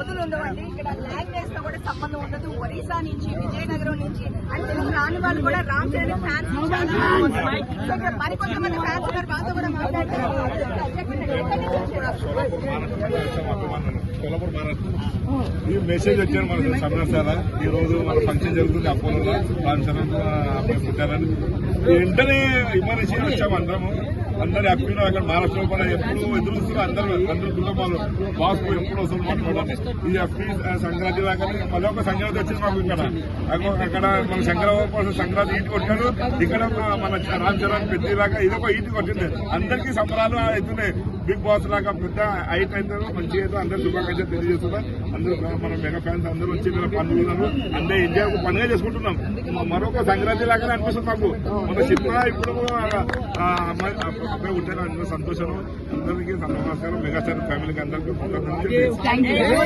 అవధులు ఉండవండి. ఇక్కడ లాంగ్వేజ్ తో కూడా సంబంధం ఉండదు. ఒరిస్సా నుంచి, విజయనగరం నుంచి అండ్ తెలుగు రాని వాళ్ళు కూడా రామ్ చరణ్ ఫ్యాన్స్ ఇక్కడ మరికొంతమంది ఫ్యాన్స్ ఉన్నారు. వాళ్ళతో కూడా మాట్లాడతారు. ఈ మెసేజ్ వచ్చాను మనకు సమస్య. ఈ రోజు మన ఫంక్షన్ జరుగుతుంది అపోలో రామ్ చరణ్ పుట్టారని వెంటనే విమర్శి వచ్చాము అందరూ హ్యాపీగా. అక్కడ మహారాష్ట్రలో కూడా ఎప్పుడు ఎదురు చూస్తున్నారు. అందరూ కుటుంబాలు బాస్ ఎప్పుడు వస్తుంది మాట్లాడాలి. ఈ హ్యాపీ సంక్రాంతి దాకా మళ్ళీ ఒక సంక్రాంతి వచ్చింది మాకు అక్కడ మన సంక్రాంతి ఈటి కొట్టాడు. ఇక్కడ మన రామ్ చరణ్ పెద్ద దాకా ఇదొక ఈటి కొట్టింది. అందరికీ సంబరాలు అవుతున్నాయి. బిగ్ బాస్ లాగా పెద్ద హైట్ అవుతారు. మంచిగా అయితే అందరూ శుభాకాంక్షలు తెలియజేస్తున్నారు. అందరూ మన మెగా ఫ్యాన్స్ అందరూ వచ్చి పండుగలు అందరూ ఇండియా పండుగ చేసుకుంటున్నాం. మరొక సంక్రాంతి లాగానే అనిపిస్తుంది మాకు. మన సినిమా ఇప్పుడు అబ్బాయి ఉంటారు. అందరూ సంతోషం. అందరికీ నమస్కారం. మెగాస్టార్ ఫ్యామిలీకి అందరికీ